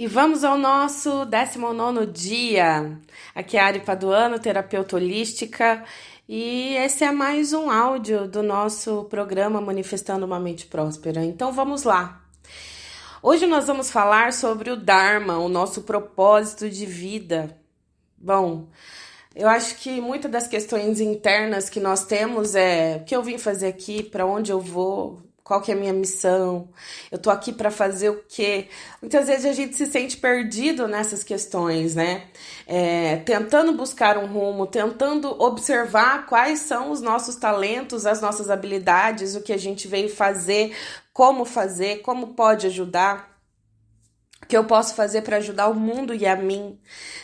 E vamos ao nosso 19º dia. Aqui é a Ari Paduano, terapeuta holística, e esse é mais um áudio do nosso programa Manifestando uma Mente Próspera. Então vamos lá. Hoje nós vamos falar sobre o Dharma, o nosso propósito de vida. Bom, eu acho que muitas das questões internas que nós temos é o que eu vim fazer aqui, para onde eu vou, qual que é a minha missão, eu tô aqui para fazer o quê? Muitas vezes a gente se sente perdido nessas questões, né? Tentando buscar um rumo, tentando observar quais são os nossos talentos, as nossas habilidades, o que a gente veio fazer, como pode ajudar. O que eu posso fazer para ajudar o mundo e a mim,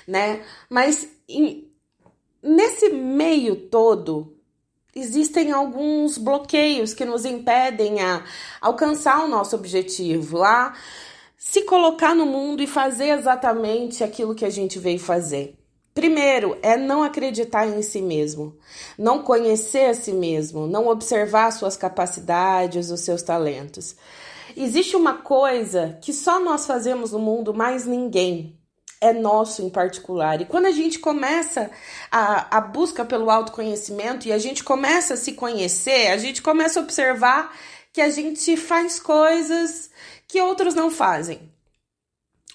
né? Mas nesse meio todo, existem alguns bloqueios que nos impedem a alcançar o nosso objetivo, a se colocar no mundo e fazer exatamente aquilo que a gente veio fazer. Primeiro, é não acreditar em si mesmo, não conhecer a si mesmo, não observar suas capacidades, os seus talentos. Existe uma coisa que só nós fazemos no mundo, mais ninguém. É nosso em particular. E quando a gente começa a busca pelo autoconhecimento e a gente começa a se conhecer, a gente começa a observar que a gente faz coisas que outros não fazem.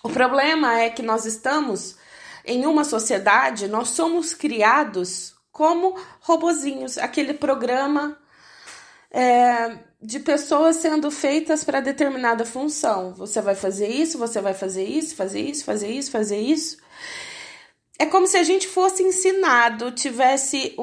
O problema é que nós estamos em uma sociedade, nós somos criados como robozinhos, aquele programa de pessoas sendo feitas para determinada função. Você vai fazer isso, você vai fazer isso, fazer isso, fazer isso, fazer isso. É como se a gente fosse ensinado, tivesse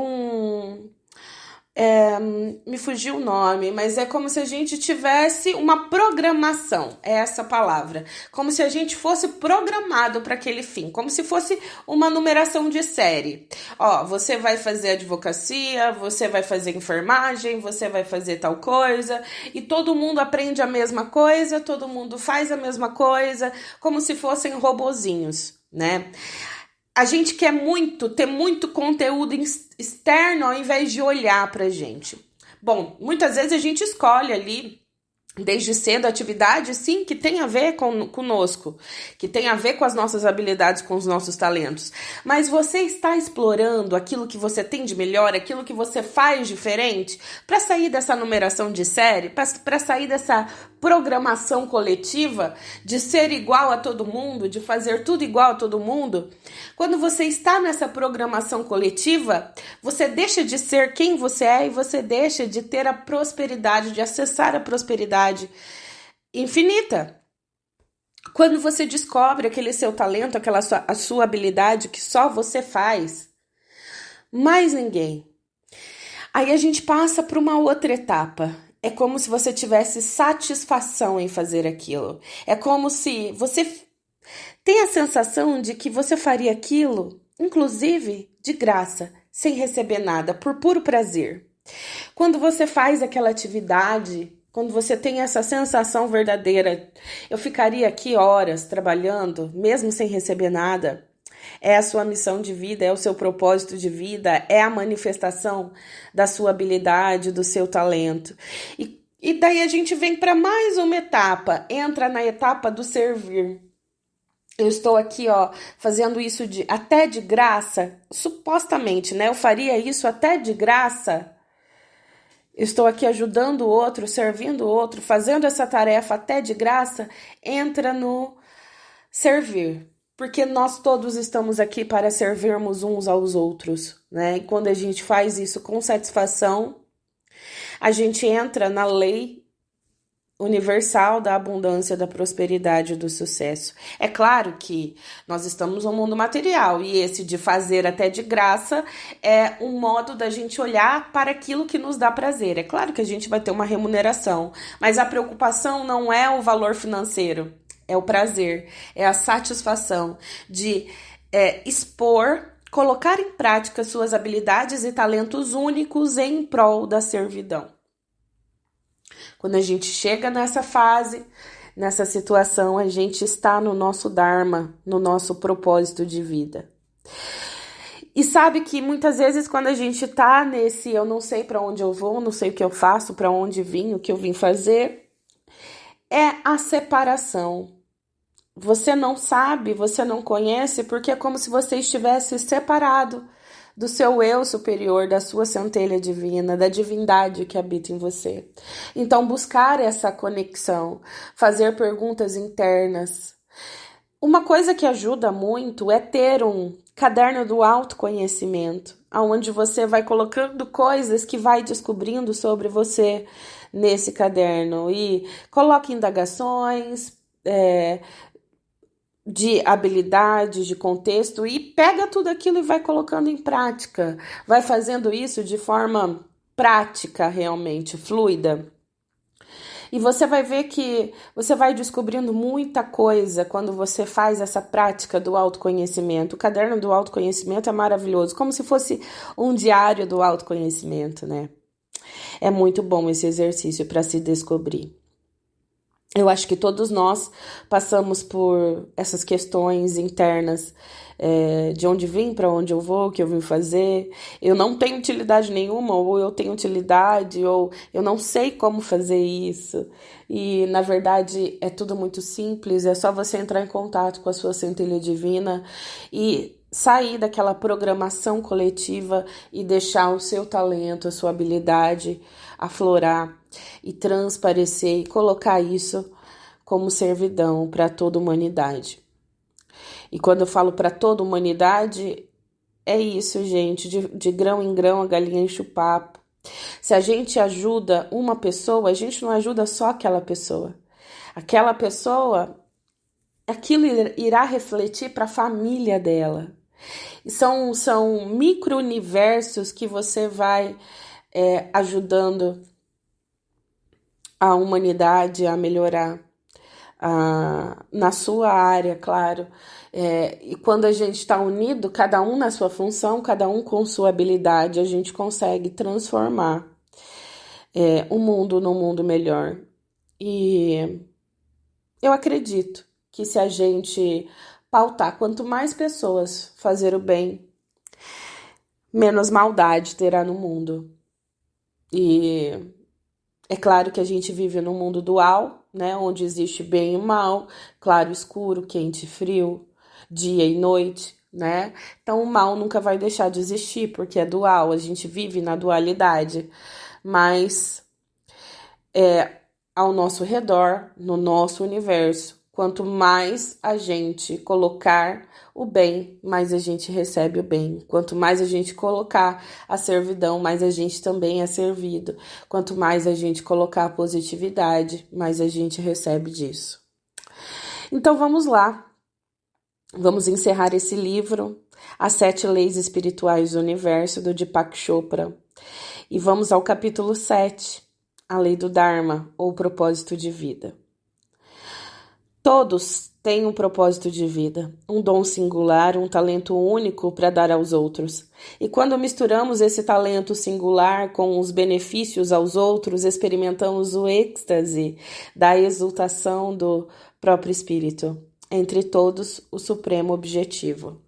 me fugiu o nome, mas é como se a gente tivesse uma programação, é essa palavra. Como se a gente fosse programado para aquele fim, como se fosse uma numeração de série. Ó, você vai fazer advocacia, você vai fazer enfermagem, você vai fazer tal coisa, e todo mundo aprende a mesma coisa, todo mundo faz a mesma coisa, como se fossem robozinhos, né? A gente quer ter muito conteúdo externo ao invés de olhar pra gente. Bom, muitas vezes a gente escolhe ali, desde cedo, atividades, sim, que tem a ver conosco, que tem a ver com as nossas habilidades, com os nossos talentos. Mas você está explorando aquilo que você tem de melhor, aquilo que você faz diferente, para sair dessa numeração de série, para sair dessa programação coletiva de ser igual a todo mundo, de fazer tudo igual a todo mundo. Quando você está nessa programação coletiva, você deixa de ser quem você é e você deixa de ter a prosperidade, de acessar a prosperidade infinita. Quando você descobre aquele seu talento, a sua habilidade que só você faz, mais ninguém. Aí a gente passa para uma outra etapa. É como se você tivesse satisfação em fazer aquilo. É como se você tem a sensação de que você faria aquilo, inclusive de graça, sem receber nada, por puro prazer. Quando você faz aquela atividade, quando você tem essa sensação verdadeira, eu ficaria aqui horas trabalhando, mesmo sem receber nada. É a sua missão de vida, é o seu propósito de vida, é a manifestação da sua habilidade, do seu talento. E daí a gente vem para mais uma etapa, entra na etapa do servir. Eu estou aqui, fazendo isso até de graça, supostamente, né? Eu faria isso até de graça. Eu estou aqui ajudando o outro, servindo o outro, fazendo essa tarefa até de graça. Entra no servir. Porque nós todos estamos aqui para servirmos uns aos outros, né? E quando a gente faz isso com satisfação, a gente entra na lei universal da abundância, da prosperidade e do sucesso. É claro que nós estamos no mundo material e esse de fazer até de graça é um modo da gente olhar para aquilo que nos dá prazer. É claro que a gente vai ter uma remuneração, mas a preocupação não é o valor financeiro. É o prazer, é a satisfação de expor, colocar em prática suas habilidades e talentos únicos em prol da servidão. Quando a gente chega nessa fase, nessa situação, a gente está no nosso Dharma, no nosso propósito de vida. E sabe que muitas vezes quando a gente está nesse eu não sei para onde eu vou, não sei o que eu faço, para onde vim, o que eu vim fazer, é a separação. você não sabe, você não conhece, porque é como se você estivesse separado do seu eu superior, da sua centelha divina, da divindade que habita em você. Então, buscar essa conexão, fazer perguntas internas. Uma coisa que ajuda muito é ter um caderno do autoconhecimento, onde você vai colocando coisas que vai descobrindo sobre você nesse caderno e coloque indagações, de habilidades, de contexto e pega tudo aquilo e vai colocando em prática. Vai fazendo isso de forma prática, realmente, fluida. E você vai ver que você vai descobrindo muita coisa quando você faz essa prática do autoconhecimento. O caderno do autoconhecimento é maravilhoso, como se fosse um diário do autoconhecimento, né? É muito bom esse exercício para se descobrir. Eu acho que todos nós passamos por essas questões internas, de onde vim, para onde eu vou, o que eu vim fazer. Eu não tenho utilidade nenhuma, ou eu tenho utilidade, ou eu não sei como fazer isso. E, na verdade, é tudo muito simples, é só você entrar em contato com a sua centelha divina e sair daquela programação coletiva e deixar o seu talento, a sua habilidade aflorar e transparecer e colocar isso como servidão para toda a humanidade. E quando eu falo para toda a humanidade, é isso, gente, de grão em grão a galinha enche o papo. Se a gente ajuda uma pessoa, a gente não ajuda só aquela pessoa. Aquela pessoa, aquilo irá refletir para a família dela. E são micro-universos que você vai ajudando a humanidade a melhorar na sua área, claro. E quando a gente está unido, cada um na sua função, cada um com sua habilidade, a gente consegue transformar o mundo num mundo melhor. E eu acredito que se a gente pautar, quanto mais pessoas fazer o bem, menos maldade terá no mundo. E é claro que a gente vive num mundo dual, né, onde existe bem e mal, claro, escuro, quente e frio, dia e noite, né? Então o mal nunca vai deixar de existir, porque é dual, a gente vive na dualidade, mas ao nosso redor, no nosso universo, quanto mais a gente colocar o bem, mais a gente recebe o bem. Quanto mais a gente colocar a servidão, mais a gente também é servido. Quanto mais a gente colocar a positividade, mais a gente recebe disso. Então vamos lá. Vamos encerrar esse livro, As 7 Leis Espirituais do Universo, do Deepak Chopra. E vamos ao capítulo 7, a Lei do Dharma, ou Propósito de Vida. Todos têm um propósito de vida, um dom singular, um talento único para dar aos outros. E quando misturamos esse talento singular com os benefícios aos outros, experimentamos o êxtase da exultação do próprio espírito. Entre todos, o supremo objetivo.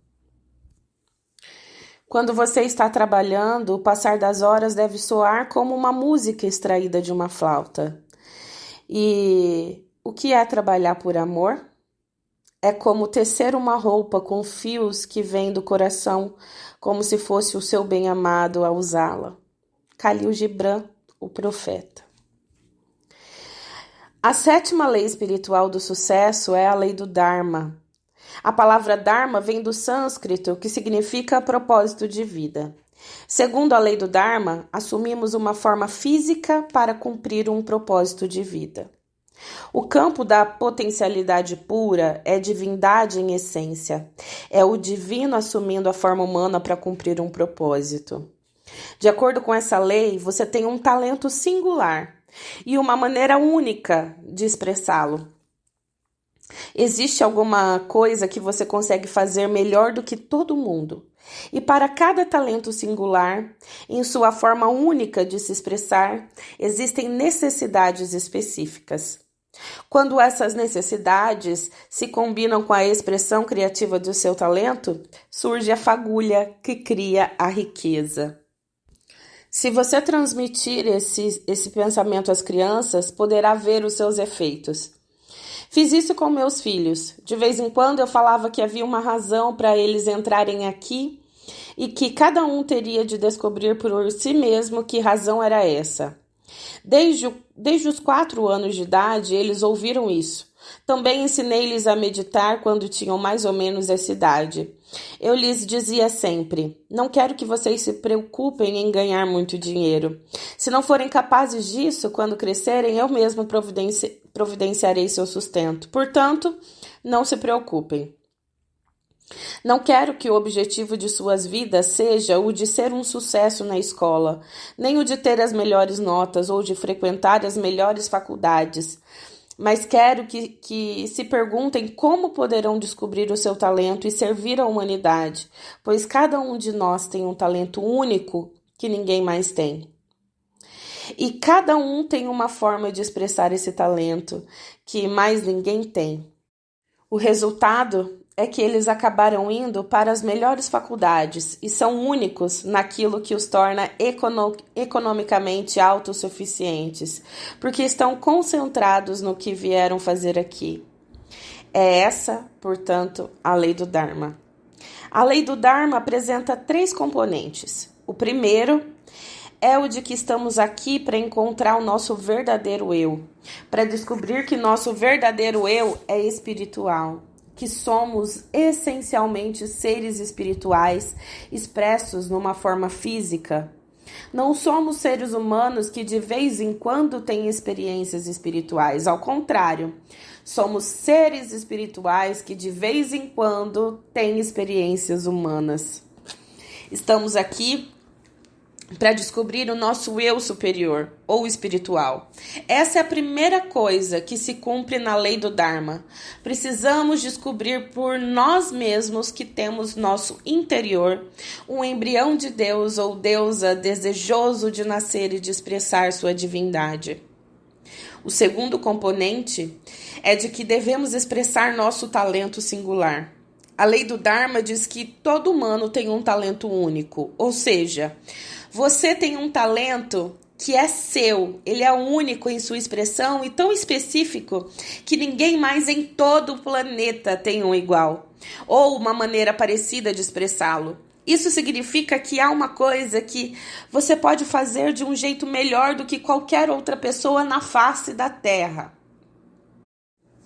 Quando você está trabalhando, o passar das horas deve soar como uma música extraída de uma flauta. E o que é trabalhar por amor? É como tecer uma roupa com fios que vêm do coração, como se fosse o seu bem-amado a usá-la. Khalil Gibran, o profeta. A 7ª lei espiritual do sucesso é a lei do Dharma. A palavra Dharma vem do sânscrito, que significa propósito de vida. Segundo a lei do Dharma, assumimos uma forma física para cumprir um propósito de vida. O campo da potencialidade pura é divindade em essência. É o divino assumindo a forma humana para cumprir um propósito. De acordo com essa lei, você tem um talento singular e uma maneira única de expressá-lo. Existe alguma coisa que você consegue fazer melhor do que todo mundo. E para cada talento singular, em sua forma única de se expressar, existem necessidades específicas. Quando essas necessidades se combinam com a expressão criativa do seu talento, surge a fagulha que cria a riqueza. Se você transmitir esse pensamento às crianças, poderá ver os seus efeitos. Fiz isso com meus filhos. De vez em quando eu falava que havia uma razão para eles entrarem aqui e que cada um teria de descobrir por si mesmo que razão era essa. Desde os 4 anos de idade, eles ouviram isso. Também ensinei-lhes a meditar quando tinham mais ou menos essa idade. Eu lhes dizia sempre: não quero que vocês se preocupem em ganhar muito dinheiro. Se não forem capazes disso, quando crescerem, eu mesmo providenciarei seu sustento. Portanto, não se preocupem. Não quero que o objetivo de suas vidas seja o de ser um sucesso na escola, nem o de ter as melhores notas ou de frequentar as melhores faculdades. Mas quero que se perguntem como poderão descobrir o seu talento e servir à humanidade, pois cada um de nós tem um talento único que ninguém mais tem. E cada um tem uma forma de expressar esse talento que mais ninguém tem. O resultado é que eles acabaram indo para as melhores faculdades e são únicos naquilo que os torna economicamente autossuficientes, porque estão concentrados no que vieram fazer aqui. É essa, portanto, a lei do Dharma. A lei do Dharma apresenta 3 componentes. O primeiro é o de que estamos aqui para encontrar o nosso verdadeiro eu, para descobrir que nosso verdadeiro eu é espiritual, que somos essencialmente seres espirituais expressos numa forma física. Não somos seres humanos que de vez em quando têm experiências espirituais, ao contrário, somos seres espirituais que de vez em quando têm experiências humanas. Estamos aqui para descobrir o nosso eu superior ou espiritual. Essa é a primeira coisa que se cumpre na lei do Dharma. Precisamos descobrir por nós mesmos que temos nosso interior um embrião de Deus ou deusa desejoso de nascer e de expressar sua divindade. O segundo componente é de que devemos expressar nosso talento singular. A lei do Dharma diz que todo humano tem um talento único, ou seja, você tem um talento que é seu, ele é único em sua expressão e tão específico que ninguém mais em todo o planeta tem um igual, ou uma maneira parecida de expressá-lo. Isso significa que há uma coisa que você pode fazer de um jeito melhor do que qualquer outra pessoa na face da Terra.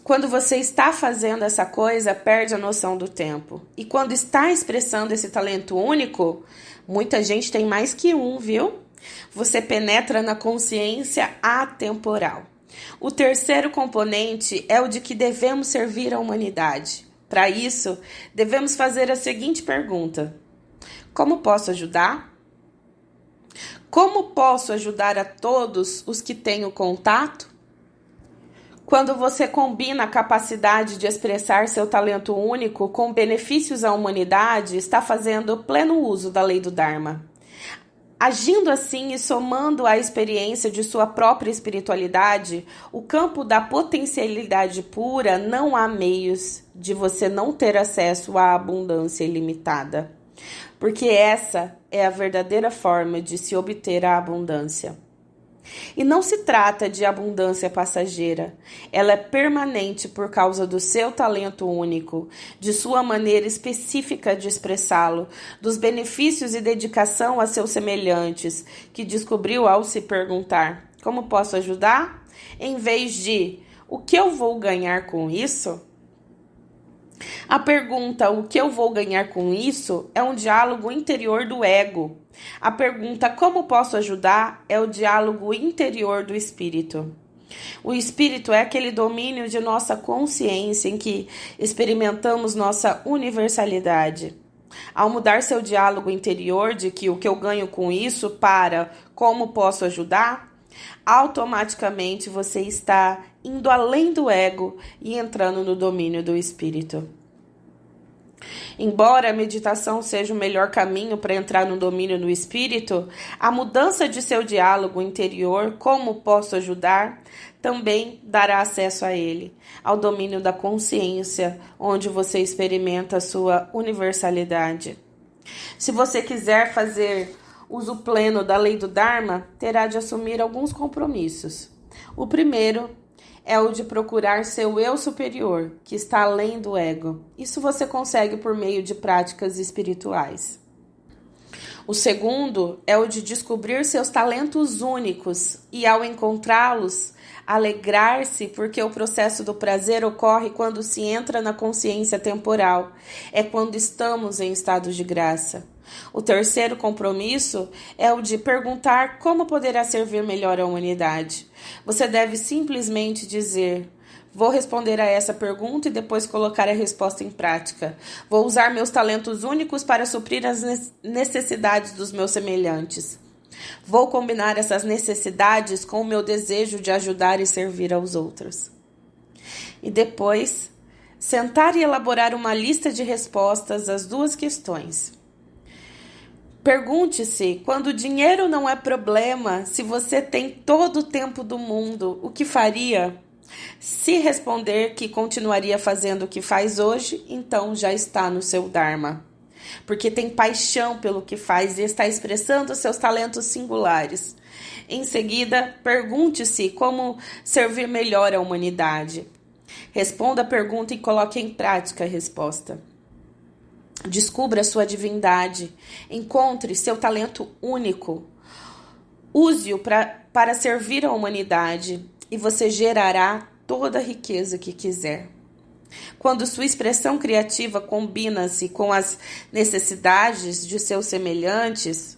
Quando você está fazendo essa coisa, perde a noção do tempo. E quando está expressando esse talento único, muita gente tem mais que um, viu? Você penetra na consciência atemporal. O terceiro componente é o de que devemos servir à humanidade. Para isso, devemos fazer a seguinte pergunta: como posso ajudar? Como posso ajudar a todos os que tenho contato? Quando você combina a capacidade de expressar seu talento único com benefícios à humanidade, está fazendo pleno uso da lei do Dharma. Agindo assim e somando a experiência de sua própria espiritualidade, o campo da potencialidade pura, não há meios de você não ter acesso à abundância ilimitada. Porque essa é a verdadeira forma de se obter a abundância. E não se trata de abundância passageira, ela é permanente por causa do seu talento único, de sua maneira específica de expressá-lo, dos benefícios e dedicação a seus semelhantes, que descobriu ao se perguntar: como posso ajudar? Em vez de: o que eu vou ganhar com isso? A pergunta, o que eu vou ganhar com isso, é um diálogo interior do ego. A pergunta, como posso ajudar, é o diálogo interior do espírito. O espírito é aquele domínio de nossa consciência em que experimentamos nossa universalidade. Ao mudar seu diálogo interior de que o que eu ganho com isso para como posso ajudar, automaticamente você está indo além do ego e entrando no domínio do espírito. Embora a meditação seja o melhor caminho para entrar no domínio do espírito, a mudança de seu diálogo interior, como posso ajudar, também dará acesso a ele, ao domínio da consciência, onde você experimenta a sua universalidade. Se você quiser fazer uso pleno da lei do Dharma, terá de assumir alguns compromissos. O primeiro é o de procurar seu eu superior, que está além do ego. Isso você consegue por meio de práticas espirituais. O segundo é o de descobrir seus talentos únicos e, ao encontrá-los, alegrar-se, porque o processo do prazer ocorre quando se entra na consciência temporal. É quando estamos em estado de graça. O terceiro compromisso é o de perguntar como poderá servir melhor a humanidade. Você deve simplesmente dizer: vou responder a essa pergunta e depois colocar a resposta em prática. Vou usar meus talentos únicos para suprir as necessidades dos meus semelhantes. Vou combinar essas necessidades com o meu desejo de ajudar e servir aos outros. E depois, sentar e elaborar uma lista de respostas às duas questões. Pergunte-se, quando o dinheiro não é problema, se você tem todo o tempo do mundo, o que faria? Se responder que continuaria fazendo o que faz hoje, então já está no seu Dharma. Porque tem paixão pelo que faz e está expressando seus talentos singulares. Em seguida, pergunte-se como servir melhor à humanidade. Responda a pergunta e coloque em prática a resposta. Descubra sua divindade. Encontre seu talento único. Use-o para servir à humanidade e você gerará toda a riqueza que quiser. Quando sua expressão criativa combina-se com as necessidades de seus semelhantes,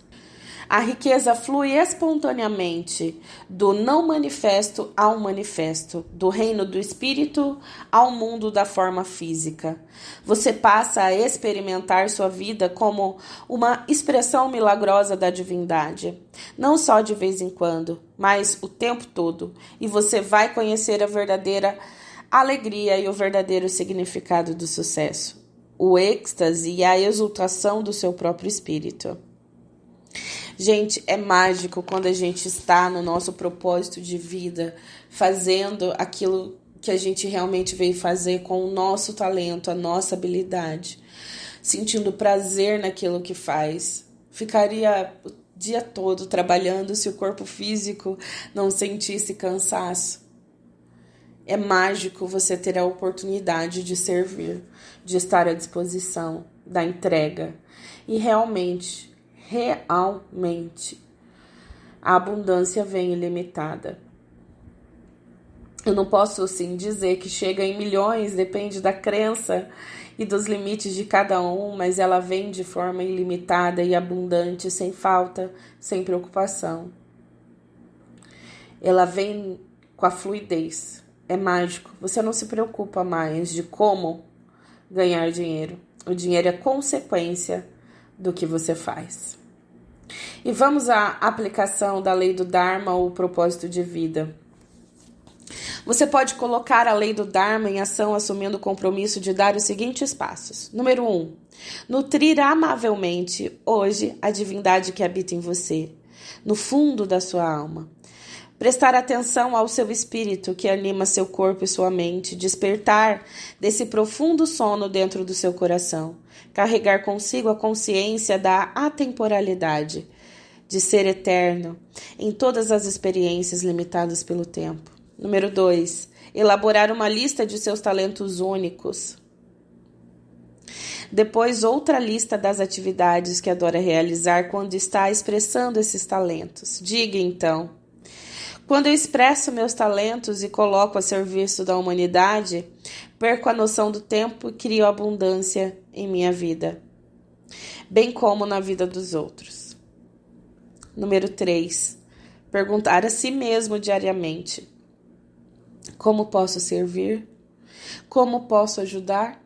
a riqueza flui espontaneamente do não manifesto ao manifesto, do reino do espírito ao mundo da forma física. Você passa a experimentar sua vida como uma expressão milagrosa da divindade, não só de vez em quando, mas o tempo todo, e você vai conhecer a verdadeira alegria e o verdadeiro significado do sucesso, o êxtase e a exultação do seu próprio espírito. Gente, é mágico quando a gente está no nosso propósito de vida, fazendo aquilo que a gente realmente veio fazer com o nosso talento, a nossa habilidade, sentindo prazer naquilo que faz. Ficaria o dia todo trabalhando se o corpo físico não sentisse cansaço. É mágico você ter a oportunidade de servir, de estar à disposição, da entrega. E realmente, a abundância vem ilimitada. Eu não posso, assim, dizer que chega em milhões, depende da crença e dos limites de cada um, mas ela vem de forma ilimitada e abundante, sem falta, sem preocupação. Ela vem com a fluidez. É mágico. Você não se preocupa mais de como ganhar dinheiro. O dinheiro é consequência do que você faz. E vamos à aplicação da lei do Dharma ou propósito de vida. Você pode colocar a lei do Dharma em ação assumindo o compromisso de dar os seguintes passos. Número 1. Nutrir amavelmente hoje a divindade que habita em você, no fundo da sua alma. Prestar atenção ao seu espírito que anima seu corpo e sua mente, despertar desse profundo sono dentro do seu coração, carregar consigo a consciência da atemporalidade, de ser eterno em todas as experiências limitadas pelo tempo. Número 2. Elaborar uma lista de seus talentos únicos. Depois, outra lista das atividades que adora realizar quando está expressando esses talentos. Diga, então: quando eu expresso meus talentos e coloco a serviço da humanidade, perco a noção do tempo e crio abundância em minha vida, bem como na vida dos outros. Número 3. Perguntar a si mesmo diariamente: como posso servir? Como posso ajudar?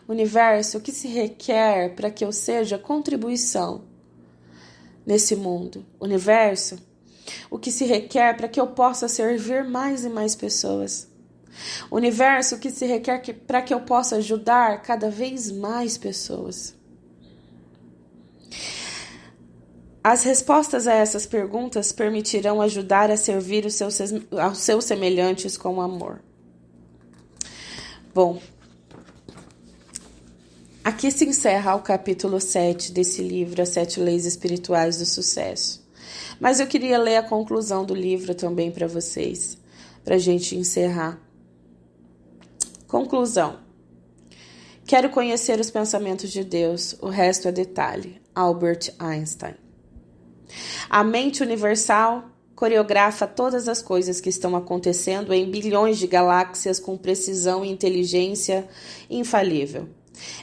Universo, o que se requer para que eu seja contribuição nesse mundo? Universo, o que se requer para que eu possa servir mais e mais pessoas? Universo, o que se requer para que eu possa ajudar cada vez mais pessoas? As respostas a essas perguntas permitirão ajudar a servir aos seus semelhantes com amor. Bom, aqui se encerra o capítulo 7 desse livro, As 7 Leis Espirituais do Sucesso. Mas eu queria ler a conclusão do livro também para vocês. para a gente encerrar. Conclusão. Quero conhecer os pensamentos de Deus, o resto é detalhe. Albert Einstein. A mente universal coreografa todas as coisas que estão acontecendo em bilhões de galáxias com precisão e inteligência infalível.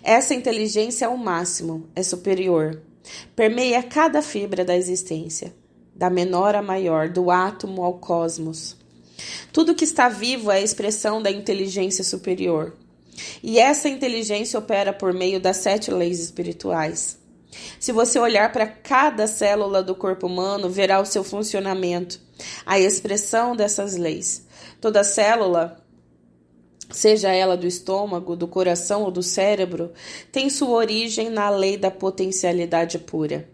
Essa inteligência é o máximo, é superior. Permeia cada fibra da existência, da menor à maior, do átomo ao cosmos. Tudo que está vivo é a expressão da inteligência superior. E essa inteligência opera por meio das 7 leis espirituais. Se você olhar para cada célula do corpo humano, verá o seu funcionamento, a expressão dessas leis. Toda célula, seja ela do estômago, do coração ou do cérebro, tem sua origem na lei da potencialidade pura.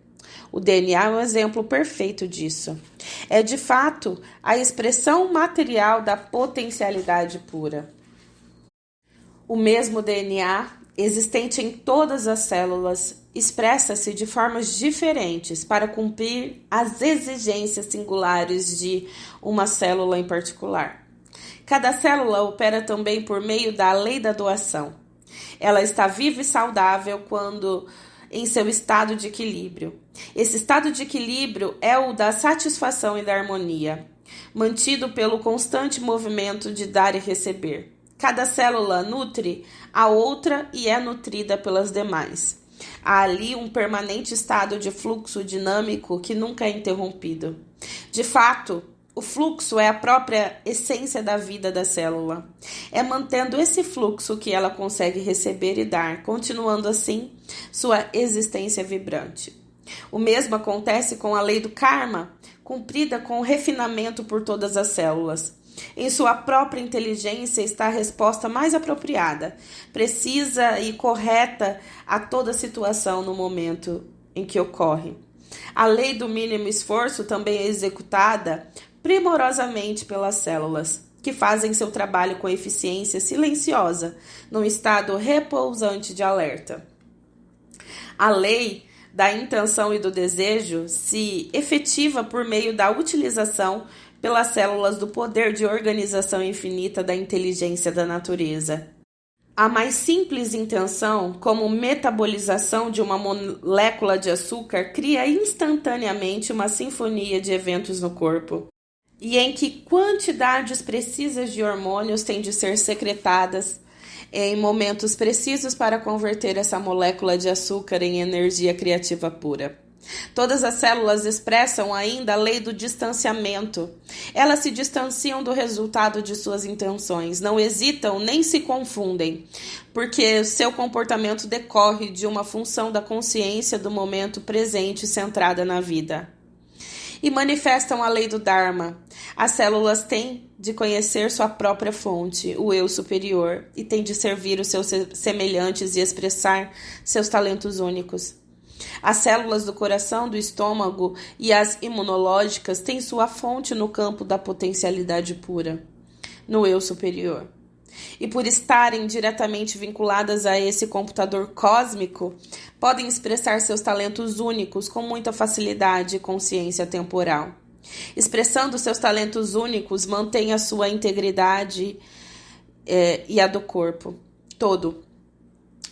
O DNA é um exemplo perfeito disso. É, de fato, a expressão material da potencialidade pura. O mesmo DNA, existente em todas as células, expressa-se de formas diferentes para cumprir as exigências singulares de uma célula em particular. Cada célula opera também por meio da lei da doação. Ela está viva e saudável quando em seu estado de equilíbrio. Esse estado de equilíbrio é o da satisfação e da harmonia, mantido pelo constante movimento de dar e receber. Cada célula nutre a outra e é nutrida pelas demais. Há ali um permanente estado de fluxo dinâmico que nunca é interrompido. De fato, o fluxo é a própria essência da vida da célula. É mantendo esse fluxo que ela consegue receber e dar, continuando assim sua existência vibrante. O mesmo acontece com a lei do karma, cumprida com refinamento por todas as células. Em sua própria inteligência está a resposta mais apropriada, precisa e correta a toda situação no momento em que ocorre. A lei do mínimo esforço também é executada primorosamente pelas células, que fazem seu trabalho com eficiência silenciosa, num estado repousante de alerta. A lei da intenção e do desejo se efetiva por meio da utilização pelas células do poder de organização infinita da inteligência da natureza. A mais simples intenção, como metabolização de uma molécula de açúcar, cria instantaneamente uma sinfonia de eventos no corpo, e em que quantidades precisas de hormônios têm de ser secretadas em momentos precisos para converter essa molécula de açúcar em energia criativa pura. Todas as células expressam ainda a lei do distanciamento. Elas se distanciam do resultado de suas intenções, não hesitam nem se confundem, porque seu comportamento decorre de uma função da consciência do momento presente centrada na vida. E manifestam a lei do Dharma. As células têm de conhecer sua própria fonte, o eu superior, e têm de servir os seus semelhantes e expressar seus talentos únicos. As células do coração, do estômago e as imunológicas têm sua fonte no campo da potencialidade pura, no eu superior. E por estarem diretamente vinculadas a esse computador cósmico, podem expressar seus talentos únicos com muita facilidade e consciência temporal. Expressando seus talentos únicos, mantém a sua integridade e a do corpo todo.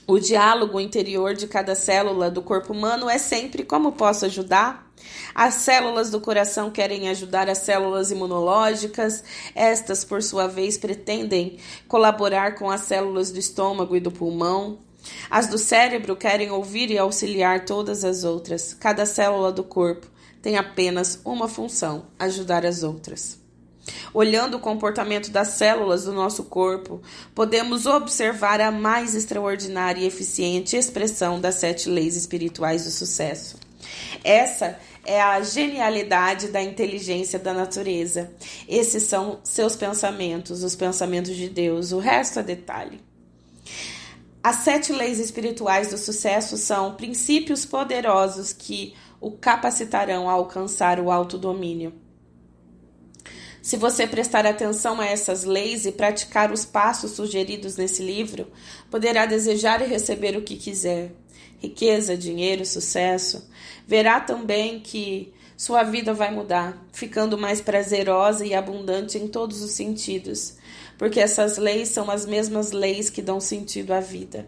O diálogo interior de cada célula do corpo humano é sempre: como posso ajudar? As células do coração querem ajudar as células imunológicas. Estas, por sua vez, pretendem colaborar com as células do estômago e do pulmão. As do cérebro querem ouvir e auxiliar todas as outras. Cada célula do corpo tem apenas uma função: ajudar as outras. Olhando o comportamento das células do nosso corpo, podemos observar a mais extraordinária e eficiente expressão das 7 leis espirituais do sucesso. Essa é a genialidade da inteligência da natureza. Esses são seus pensamentos, os pensamentos de Deus, o resto é detalhe. As 7 leis espirituais do sucesso são princípios poderosos que o capacitarão a alcançar o autodomínio. Se você prestar atenção a essas leis e praticar os passos sugeridos nesse livro, poderá desejar e receber o que quiser. Riqueza, dinheiro, sucesso. Verá também que Sua vida vai mudar, ficando mais prazerosa e abundante em todos os sentidos, porque essas leis são as mesmas leis que dão sentido à vida.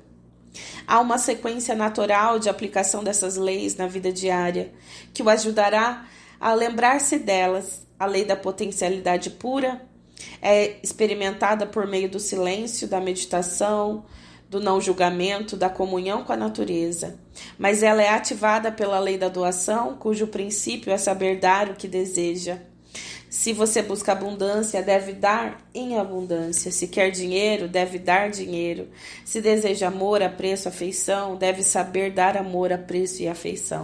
Há uma sequência natural de aplicação dessas leis na vida diária, que o ajudará a lembrar-se delas. A lei da potencialidade pura é experimentada por meio do silêncio, da meditação, do não julgamento, da comunhão com a natureza. Mas ela é ativada pela lei da doação, cujo princípio é saber dar o que deseja. Se você busca abundância, deve dar em abundância. Se quer dinheiro, deve dar dinheiro. Se deseja amor, apreço, afeição, deve saber dar amor, apreço e afeição.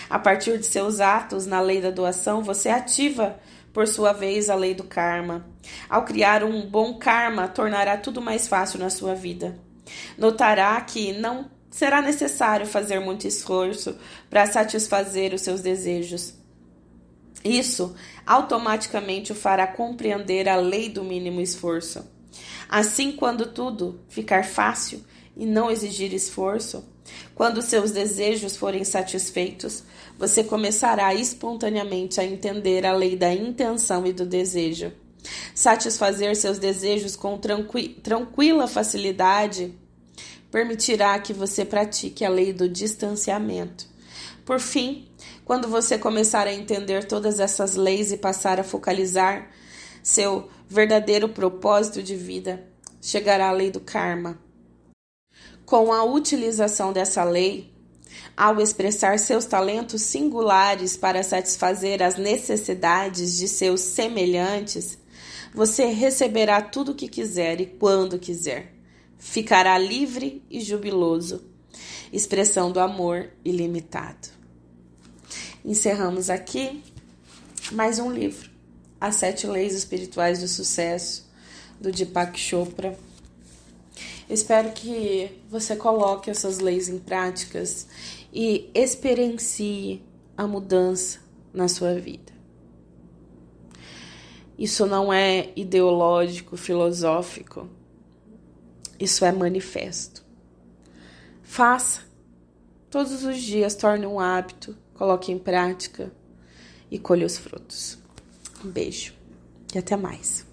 A partir de seus atos na lei da doação, você ativa, por sua vez, a lei do karma. Ao criar um bom karma, tornará tudo mais fácil na sua vida. Notará que não será necessário fazer muito esforço para satisfazer os seus desejos. Isso automaticamente o fará compreender a lei do mínimo esforço. Assim, quando tudo ficar fácil e não exigir esforço, quando seus desejos forem satisfeitos, você começará espontaneamente a entender a lei da intenção e do desejo. Satisfazer seus desejos com tranquila facilidade permitirá que você pratique a lei do distanciamento. Por fim, quando você começar a entender todas essas leis e passar a focalizar seu verdadeiro propósito de vida, chegará a lei do karma. Com a utilização dessa lei, ao expressar seus talentos singulares para satisfazer as necessidades de seus semelhantes, você receberá tudo o que quiser e quando quiser. Ficará livre e jubiloso, expressão do amor ilimitado. Encerramos aqui mais um livro, As 7 Leis Espirituais do Sucesso, do Deepak Chopra. Eu espero que você coloque essas leis em práticas e experiencie a mudança na sua vida. Isso não é ideológico, filosófico. Isso é manifesto. Faça. Todos os dias, torne um hábito, coloque em prática e colhe os frutos. Um beijo e até mais.